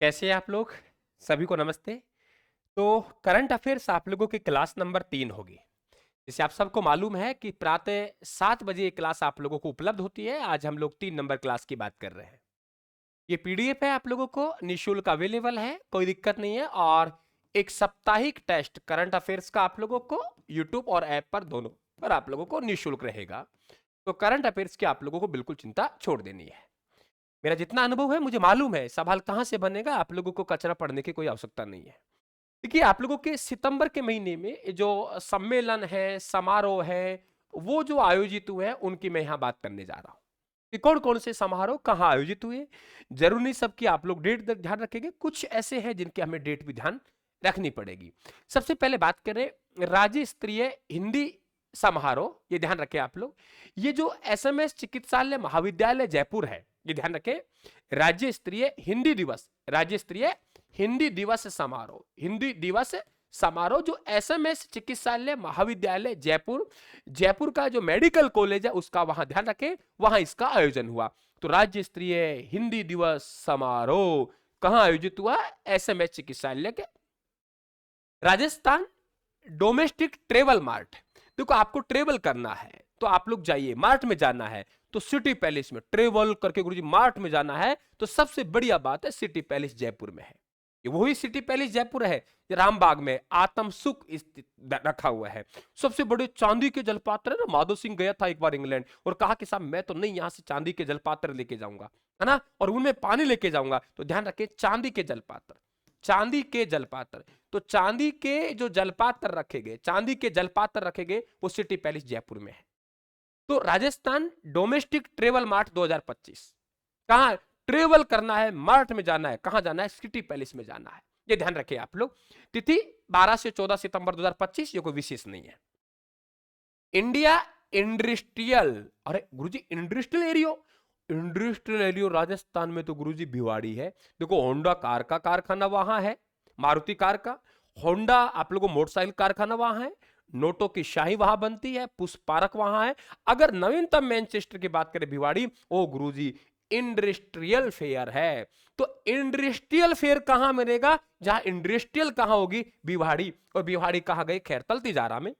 कैसे हैं आप लोग? सभी को नमस्ते। तो करंट अफेयर्स आप लोगों की क्लास नंबर 3 होगी। जैसे आप सबको मालूम है कि प्रातः 7 बजे ये क्लास आप लोगों को उपलब्ध होती है। आज हम लोग 3 नंबर क्लास की बात कर रहे हैं। ये पीडीएफ है, आप लोगों को निःशुल्क अवेलेबल है, कोई दिक्कत नहीं है। और एक साप्ताहिक टेस्ट करंट अफेयर्स का आप लोगों को यूट्यूब और ऐप पर दोनों पर आप लोगों को निःशुल्क रहेगा। तो करंट अफेयर्स की आप लोगों को बिल्कुल चिंता छोड़ देनी है। मेरा जितना अनुभव है, मुझे मालूम है सवाल कहां से बनेगा, आप लोगों को कचरा पढ़ने की कोई आवश्यकता नहीं है। देखिए, आप लोगों के सितंबर के महीने में जो सम्मेलन है, समारोह है, वो जो आयोजित हुए हैं उनकी मैं यहां बात करने जा रहा हूं कि कौन कौन से समारोह कहां आयोजित हुए। जरूर नहीं सबकी आप लोग डेट ध्यान रखेंगे, कुछ ऐसे हैं जिनके हमें डेट भी ध्यान रखनी पड़ेगी। सबसे पहले बात करें राज्य स्तरीय हिंदी समारोह, ये ध्यान रखें आप लोग। ये जो एसएमएस चिकित्सालय महाविद्यालय जयपुर है, ये ध्यान रखें। राज्य स्तरीय हिंदी दिवस, राज्य स्तरीय हिंदी दिवस समारोह, हिंदी दिवस समारोह जो एसएमएस चिकित्सालय महाविद्यालय जयपुर, जयपुर का जो मेडिकल कॉलेज है उसका वहां ध्यान रखें, वहां इसका आयोजन हुआ। तो राज्य स्तरीय हिंदी दिवस समारोह कहां आयोजित हुआ? एसएमएस चिकित्सालय के राजस्थान डोमेस्टिक ट्रेवल मार्ट। देखो, आपको ट्रेवल करना है तो आप लोग जाइए, मार्ट में जाना है तो सिटी पैलेस में ट्रेवल करके गुरुजी मार्ट में जाना है तो सबसे बढ़िया बात है सिटी पैलेस जयपुर में है। ये वही सिटी पैलेस जयपुर है, रामबाग में आत्म सुख रखा हुआ है। सबसे बड़े चांदी के जलपात्र है ना, माधो सिंह गया था एक बार इंग्लैंड और कहा कि साहब मैं तो नहीं यहां से चांदी के जलपात्र लेके जाऊंगा, है ना, और उनमें पानी लेके जाऊंगा। तो ध्यान रखिए, चांदी के जलपात्र, चांदी के जलपात्र। तो चांदी के जो जलपात्र रखे गए, चांदी के जलपात्र रखे गए, वो सिटी पैलेस जयपुर में है। तो राजस्थान डोमेस्टिक ट्रेवल मार्ट 2025 कहां ट्रेवल करना है, मार्ट में जाना है, कहां जाना है? सिटी पैलेस में जाना है। ये ध्यान रखिए आप लोग। तिथि 12 से 14 सितंबर 2025, ये कोई विशेष नहीं है। इंडिया इंडस्ट्रियल, अरे गुरुजी इंडस्ट्रियल एरियो, इंडस्ट्रियल एरियो राजस्थान में तो गुरुजी भिवाड़ी है। देखो, होंडा कार का कारखाना वहां है, मारुति कार का। होंडा आप लोगों को मोटरसाइकिल कारखाना वहां है। नोटो की शाही वहां बनती है, पुष्प पार्क वहां है। अगर नवीनतम मैनचेस्टर की बात करें भिवाड़ी, ओ गुरुजी इंडस्ट्रियल फेयर है। तो इंडस्ट्रियल फेयर कहां मिलेगा? जहां इंडस्ट्रियल कहां होगी? भिवाड़ी। और भिवाड़ी कहां गई? खैरतल तिजारा में।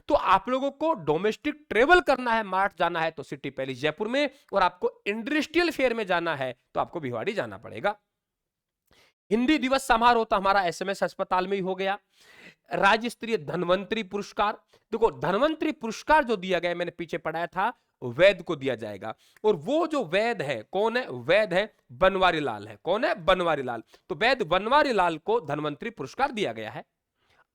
तो आप लोगों को डोमेस्टिक ट्रेवल करना है, मार्ट जाना है तो सिटी पैलेस जयपुर में, और आपको इंडस्ट्रियल फेयर में जाना है तो आपको भिवाड़ी जाना पड़ेगा। हिंदी दिवस समारोह तो हमारा एसएमएस अस्पताल में ही हो गया। राज्य स्तरीय धन्वंतरी पुरस्कार, देखो धन्वंतरी पुरस्कार जो दिया गया, मैंने पीछे पढ़ाया था, वैद को दिया जाएगा। और वो जो वैद है, कौन है? वैद है बनवारी लाल है। कौन है? बनवारी लाल। तो वैद बनवारी लाल को धन्वंतरी पुरस्कार दिया गया है।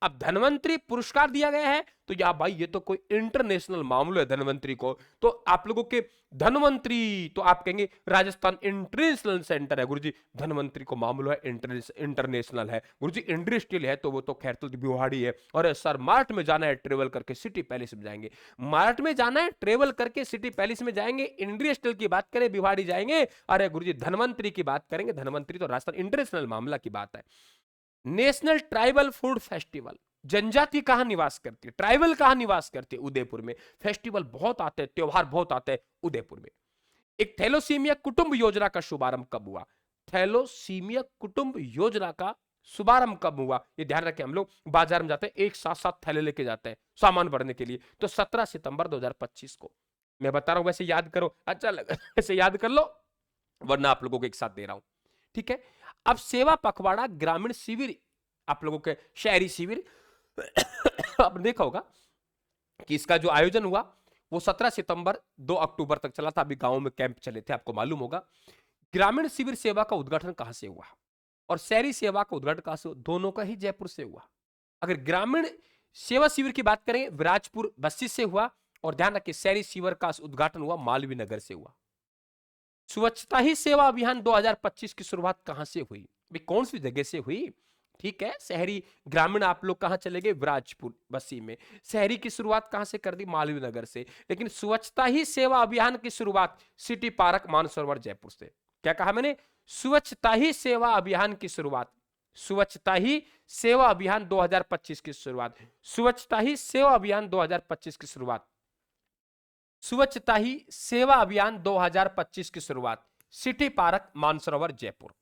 अब धन्वंतरी पुरस्कार दिया गया है तो या भाई ये तो कोई इंटरनेशनल मामला है धन्वंतरी को। तो आप लोगों के धन्वंतरी, तो आप कहेंगे राजस्थान इंटरनेशनल सेंटर है गुरुजी, धन्वंतरी को मामला है इंटरनेशनल है गुरुजी, इंडस्ट्रियल है तो वो तो खैर तो भिवाड़ी है। और सर मार्ट में जाना है ट्रेवल करके सिटी पैलेस में जाएंगे, मार्ट में जाना है ट्रेवल करके सिटी पैलेस में जाएंगे। इंडस्ट्रियल की बात करें भिवाड़ी जाएंगे। अरे गुरुजी धन्वंतरी की बात करेंगे, धन्वंतरी तो राजस्थान इंटरनेशनल मामला की बात है। नेशनल ट्राइबल फूड फेस्टिवल, जनजाति कहां निवास करती है, ट्राइबल कहां निवास करती है? उदयपुर में। फेस्टिवल बहुत आते हैं, त्योहार बहुत आते हैं उदयपुर में। एक थैलोसीमिया कुटुंब योजना का शुभारंभ कब हुआ? थैलोसीमिया कुटुंब योजना का शुभारंभ कब हुआ? ये ध्यान रखें, हम लोग बाजार में जाते हैं, एक साथ साथ थैले लेके जाते हैं सामान भरने के लिए। तो 17 सितंबर 2025 को मैं बता रहा हूं, वैसे याद करो, अच्छा लगा वैसे याद कर लो, वरना आप लोगों को एक साथ दे रहा हूं, ठीक है। अब सेवा पखवाड़ा ग्रामीण शिविर, आप लोगों के शहरी शिविर आपने देखा होगा कि इसका जो आयोजन हुआ वो 17 सितंबर 2 अक्टूबर तक चला था। अभी गांव में कैंप चले थे, आपको मालूम होगा। ग्रामीण शिविर सेवा का उद्घाटन कहां से हुआ और शहरी सेवा का उद्घाटन कहां से हुआ? दोनों का ही जयपुर से हुआ। अगर ग्रामीण सेवा शिविर की बात करें, विराजपुर बस्ती से हुआ। और ध्यान रखिए, शहरी शिविर का उद्घाटन हुआ मालवीय नगर से हुआ। स्वच्छता ही सेवा अभियान 2025 की शुरुआत कहां से हुई? भाई कौन सी जगह से हुई? ठीक है, शहरी ग्रामीण आप लोग कहां चले गए? विराजपुर बस्ती में। शहरी की शुरुआत कहां से कर दी? मालवीय नगर से। लेकिन स्वच्छता ही सेवा अभियान की शुरुआत सिटी पार्क मानसरोवर जयपुर से। क्या कहा मैंने? स्वच्छता ही सेवा अभियान की शुरुआत, स्वच्छता ही सेवा अभियान 2025 की शुरुआत, स्वच्छता ही सेवा अभियान 2025 की शुरुआत, स्वच्छता ही सेवा अभियान 2025 की शुरुआत सिटी पार्क मानसरोवर जयपुर।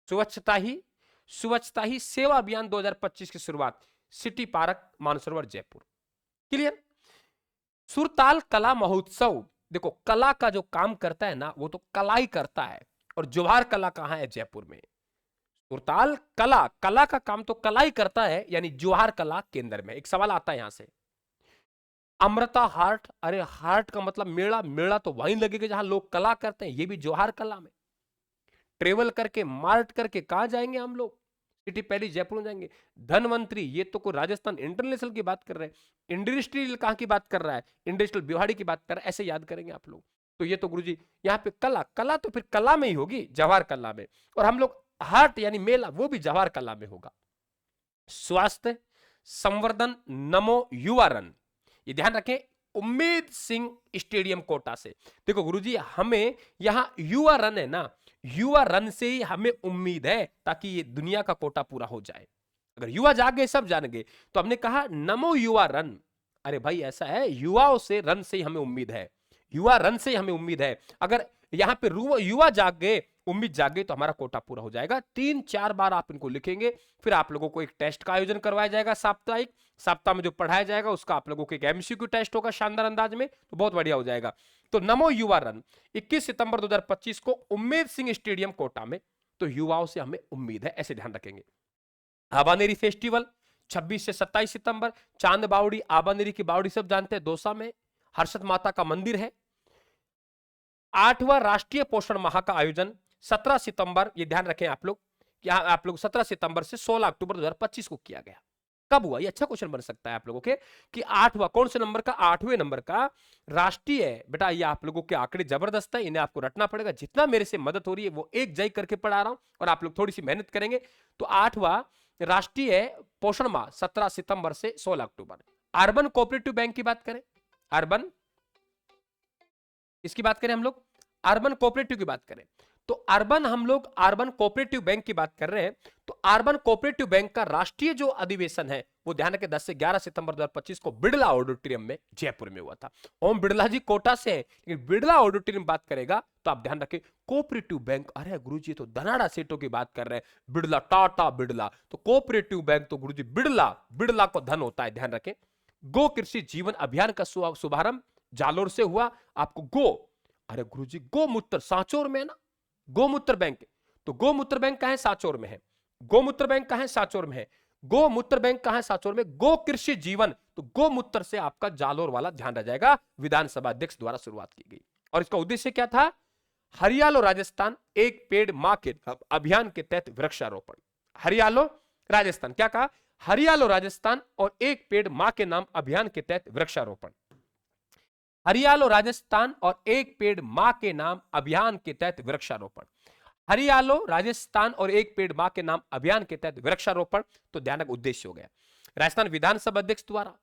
स्वच्छता ही सेवा अभियान 2025 की शुरुआत, city park Mansarovar Jaipur. Clear. Surtal Kala Mahotsav, देखो कला का जो काम करता है ना वो तो कला ही करता है, और जवाहर कला कहां है? जयपुर में। सुरताल कला का काम तो कला ही करता है, यानी जवाहर कला केंद्र में। एक सवाल आता है यहां से, अमृता हार्ट, अरे हार्ट का मतलब मेला, मेला तो वहीं लगेगा जहां लोग कला करते हैं, ये भी जवाहर कला में। ट्रेवल करके मार्ट करके कहां जाएंगे हम लोग? सिटी पैलेस जयपुर में जाएंगे। धनवंतरी, ये तो कोई राजस्थान इंटरनेशनल की बात कर रहे हैं। इंडस्ट्रियल कहां की बात कर रहा है? इंडस्ट्रियल बिहाड़ी की बात कर रहा है। ऐसे याद करेंगे आप लोग। तो ये तो गुरुजी यहाँ पे कला तो फिर कला में ही होगी, जवाहर कला में। और हम लोग हाट यानी मेला, वो भी जवाहर कला में होगा। स्वास्थ्य संवर्धन नमो युवा रन, ये ध्यान रखें, उम्मीद सिंह स्टेडियम कोटा से। देखो गुरुजी, हमें यहां युवा रन है ना, युवा रन से ही हमें उम्मीद है, ताकि ये दुनिया का कोटा पूरा हो जाए। अगर युवा जाग गए, सब जान गए, तो हमने कहा नमो युवा रन। अरे भाई ऐसा है, युवाओं से, रन से ही हमें उम्मीद है, युवा रन से ही हमें उम्मीद है। अगर यहां पे युवा जाग गए, उम्मीद जाग गई, तो हमारा कोटा पूरा हो जाएगा। 3-4 बार आप इनको लिखेंगे, फिर आप लोगों को एक टेस्ट का आयोजन करवाया जाएगा साप्ताहिक। सप्ताह में जो पढ़ाया जाएगा उसका आप लोगों को एक एमसीक्यू टेस्ट होगा शानदार अंदाज में, तो बहुत बढ़िया हो जाएगा। तो नमो युवा रन 21 सितंबर 2025 को उम्मेद सिंह स्टेडियम कोटा में। तो युवाओं से हमें उम्मीद है, ऐसे ध्यान रखेंगे। आबानेरी फेस्टिवल 26 से 27 सितंबर, चांद बावड़ी, आबानेरी की बावड़ी सब जानते हैं, दौसा में हर्षद माता का मंदिर है। 8वां राष्ट्रीय पोषण माह का आयोजन 17 सितंबर, ये ध्यान रखें आप लोग, यहां आप लोग 17 सितंबर से 16 अक्टूबर 2025 को किया गया। कब हुआ? ये अच्छा क्वेश्चन बन सकता है आप लोगों के, कि 8वां कौन से नंबर का? 8वें नंबर का राष्ट्रीय है। बेटा ये आप लोगों के आंकड़े जबरदस्त है, इन्हें आपको रटना पड़ेगा। जितना मेरे से मदद हो रही है वो एक जय करके पढ़ा रहा हूं, और आप लोग थोड़ी सी मेहनत करेंगे तो 8वां राष्ट्रीय पोषण माह 17 सितंबर से 16 अक्टूबर। अर्बन कोऑपरेटिव बैंक की बात करें, अर्बन इसकी बात करें हम लोग, अर्बन कोऑपरेटिव की बात करें, तो अर्बन हम लोग अर्बन कोऑपरेटिव बैंक की बात कर रहे हैं। तो अर्बन कोऑपरेटिव बैंक का राष्ट्रीय जो अधिवेशन है वो ध्यान रखें 10 से 11 सितंबर 2025 को बिड़ला ऑडिटोरियम में जयपुर में हुआ था। ओम बिड़ला जी कोटा से हैं, लेकिन बिड़ला ऑडिटोरियम बात करेगा तो आप ध्यान रखें कोऑपरेटिव बैंक। अरे गुरुजी तो धनाड़ा सेठों की बात कर रहे हैं, बिड़ला, टाटा बिड़ला, तो कोऑपरेटिव बैंक तो गुरुजी बिड़ला, बिड़ला को धन होता है, ध्यान रखें। गो कृषि जीवन अभियान का शुभारंभ जालोर से हुआ। आपको गो, अरे गुरुजी गोमूत्र सांचौर में है ना, गोमूत्र बैंक, तो गोमूत्र बैंक कहां है? सांचौर में है। गोमूत्र बैंक कहां है? सांचौर में है। गोमूत्र बैंक कहां है? सांचौर में। गो कृषि जीवन, तो गोमूत्र से आपका जालोर वाला ध्यान रह जाएगा। विधानसभा अध्यक्ष द्वारा शुरुआत की गई, और इसका उद्देश्य क्या था? हरियालो राजस्थान एक पेड़ मां के अभियान के तहत वृक्षारोपण। हरियालो राजस्थान, क्या कहा? हरियालो राजस्थान और एक पेड़ मां के नाम अभियान के तहत वृक्षारोपण। हरियालो राजस्थान और एक पेड़ मां के नाम अभियान के तहत वृक्षारोपण। हरियालो राजस्थान और एक पेड़ मां के नाम अभियान के तहत वृक्षारोपण, तो ध्यान रख उद्देश्य हो गया। राजस्थान विधानसभा अध्यक्ष द्वारा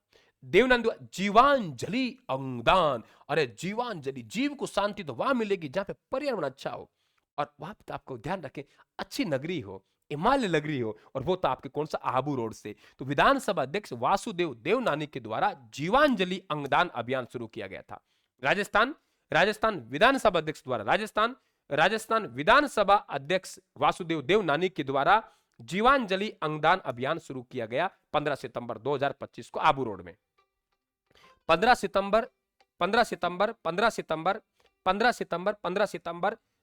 देवनंद जीवांजलि अंगदान। अरे जीवांजलि, जीव को शांति तो वहां मिलेगी जहां पे पर्यावरण अच्छा हो, और वहां पे आपको ध्यान रखें अच्छी नगरी हो, हिमालय नगरी हो, और वो तो आपके कौन सा? आबू रोड से। तो विधानसभा अध्यक्ष वासुदेव देवनानी के द्वारा जीवांजलि अंगदान अभियान शुरू किया गया था। राजस्थान विधानसभा अध्यक्ष द्वारा, राजस्थान विधानसभा अध्यक्ष वासुदेव देवनानी के द्वारा जीवांजलि अंगदान अभियान शुरू किया गया 15 सितंबर 2025 को आबू रोड में। 15 सितंबर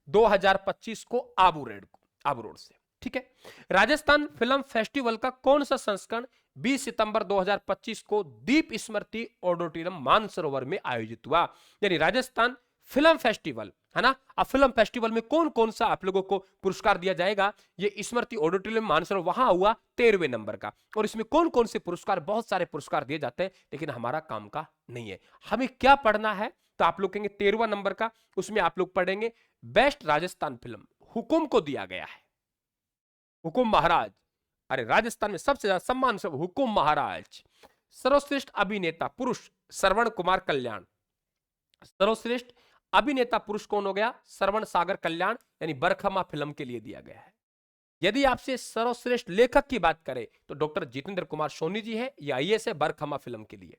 2025 को आबू रोड से, ठीक है। राजस्थान फिल्म फेस्टिवल का कौन सा संस्करण 20 सितंबर 2025 को दीप स्मृति ऑडिटोरियम मानसरोवर में आयोजित हुआ? यानी राजस्थान फिल्म फेस्टिवल है ना। अब फिल्म फेस्टिवल में कौन कौन सा आप लोगों को पुरस्कार दिया जाएगा? ये स्मृति ऑडिटोरियम मानसरोवर वहां हुआ 13वें नंबर का। और इसमें कौन कौन से पुरस्कार? बहुत सारे पुरस्कार दिए जाते हैं, लेकिन हमारा काम का नहीं है। हमें क्या पढ़ना है? तो आप लोग कहेंगे 13वां नंबर का, उसमें आप लोग पढ़ेंगे बेस्ट राजस्थान फिल्म हुकुम को दिया गया है। हुकुम महाराज, अरे राजस्थान में सबसे ज्यादा सम्मान सब हुकुम महाराज। सर्वश्रेष्ठ अभिनेता पुरुष श्रवण कुमार कल्याण। सर्वश्रेष्ठ अभिनेता पुरुष कौन हो गया? श्रवण सागर कल्याण, यानी बरखमा फिल्म के लिए दिया गया है। यदि आपसे सर्वश्रेष्ठ लेखक की बात करें तो डॉक्टर जितेंद्र कुमार सोनी जी है, ये आईएएस है बरखमा फिल्म के लिए।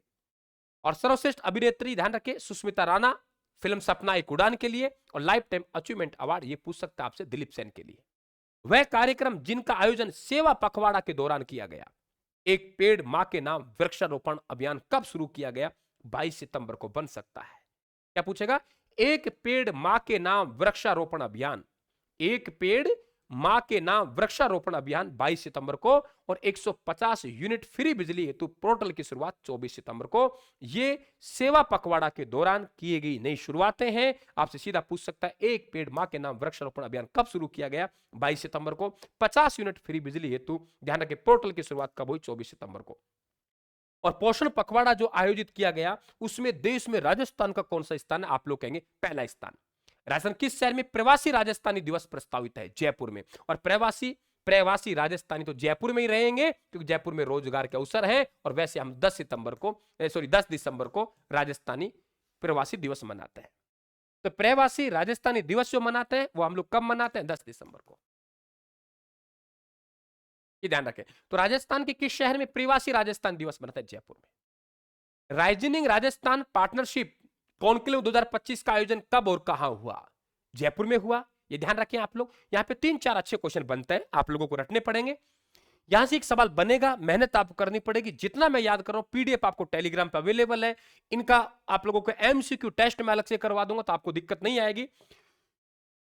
और सर्वश्रेष्ठ अभिनेत्री ध्यान रखें सुष्मिता राणा, फिल्म सपना एक उड़ान के लिए। और लाइफ टाइम अचीवमेंट अवार्ड ये पूछ सकता है आपसे दिलीप सेन के लिए। वह कार्यक्रम जिनका आयोजन सेवा पखवाड़ा के दौरान किया गया। एक पेड़ मां के नाम वृक्षारोपण अभियान कब शुरू किया गया? 22 सितंबर को बन सकता है। क्या पूछेगा? एक पेड़ मां के नाम वृक्षारोपण अभियान, एक पेड़ मां के नाम वृक्षारोपण अभियान 22 सितंबर को, और 150 यूनिट फ्री बिजली हेतु पोर्टल की शुरुआत 24 सितंबर को। ये सेवा पखवाड़ा के दौरान की गई नई शुरुआतें हैं। आपसे सीधा पूछ सकता है, एक पेड़ मां के नाम वृक्षारोपण अभियान कब शुरू किया गया? 22 सितंबर को। 50 यूनिट फ्री बिजली हेतु, ध्यान रखें, पोर्टल की शुरुआत कब हुई? 24 सितंबर को। और पोषण पखवाड़ा जो आयोजित किया गया, उसमें देश में राजस्थान का कौन सा स्थान है? आप लोग कहेंगे पहला स्थान। राजस्थान किस शहर में प्रवासी राजस्थानी दिवस प्रस्तावित है? जयपुर में। और प्रवासी राजस्थानी तो जयपुर में ही रहेंगे, क्योंकि जयपुर में रोजगार के अवसर है। और वैसे हम 10 दिसंबर को राजस्थानी प्रवासी दिवस मनाते हैं। तो प्रवासी राजस्थानी दिवस जो मनाते हैं वो हम लोग कब मनाते हैं? 10 दिसंबर को। ये ध्यान रखें। तो राजस्थान के किस शहर में प्रवासी राजस्थान दिवस मनाता है? जयपुर में। राइजिंग राजस्थान पार्टनरशिप कॉन्क्लेव 2025 का आयोजन कब और कहां हुआ? जयपुर में हुआ। ये ध्यान रखें आप लोग। यहां पे 3-4 अच्छे क्वेश्चन बनते हैं, आप लोगों को रटने पड़ेंगे। यहां से एक सवाल बनेगा, मेहनत आपको करनी पड़ेगी। जितना मैं याद कर रहा हूं, पीडीएफ आपको टेलीग्राम पे अवेलेबल है। इनका आप लोगों को एमसीक्यू टेस्ट में अलग से करवा दूंगा, तो आपको दिक्कत नहीं आएगी।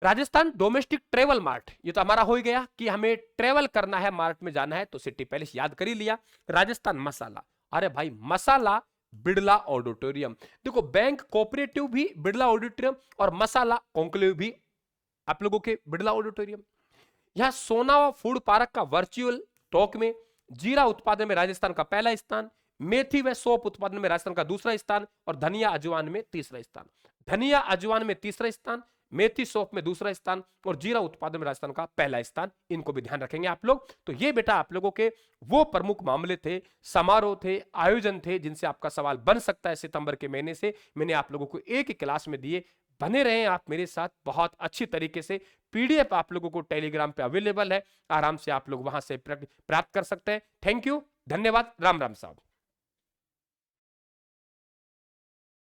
राजस्थान डोमेस्टिक ट्रेवल मार्ट, ये तो हमारा हो ही गया कि हमें ट्रेवल करना है, मार्ट में जाना है, तो सिटी पैलेस याद कर ही लिया। राजस्थान मसाला, अरे भाई मसाला बिड़ला ऑडिटोरियम। देखो, बैंक कोऑपरेटिव भी बिड़ला ऑडिटोरियम और मसाला कॉन्क्लेव भी आप लोगों के बिड़ला ऑडिटोरियम। यहां सोनावा फूड पार्क का वर्चुअल टॉक में जीरा उत्पादन में राजस्थान का पहला स्थान, मेथी व सौंफ उत्पादन में राजस्थान का दूसरा स्थान, और धनिया अजवान में तीसरा स्थान। धनिया अजवान में तीसरा स्थान, मेथी सौंफ में दूसरा स्थान, और जीरा उत्पादन में राजस्थान का पहला स्थान। इनको भी ध्यान रखेंगे आप लोग। तो ये बेटा आप लोगों के वो प्रमुख मामले थे, समारोह थे, आयोजन थे, जिनसे आपका सवाल बन सकता है सितंबर के महीने से। मैंने आप लोगों को एक ही क्लास में दिए। बने रहें आप मेरे साथ बहुत अच्छी तरीके से। पीडीएफ आप लोगों को टेलीग्राम पे अवेलेबल है, आराम से आप लोग वहां से प्राप्त कर सकते हैं। थैंक यू, धन्यवाद, राम राम साहब।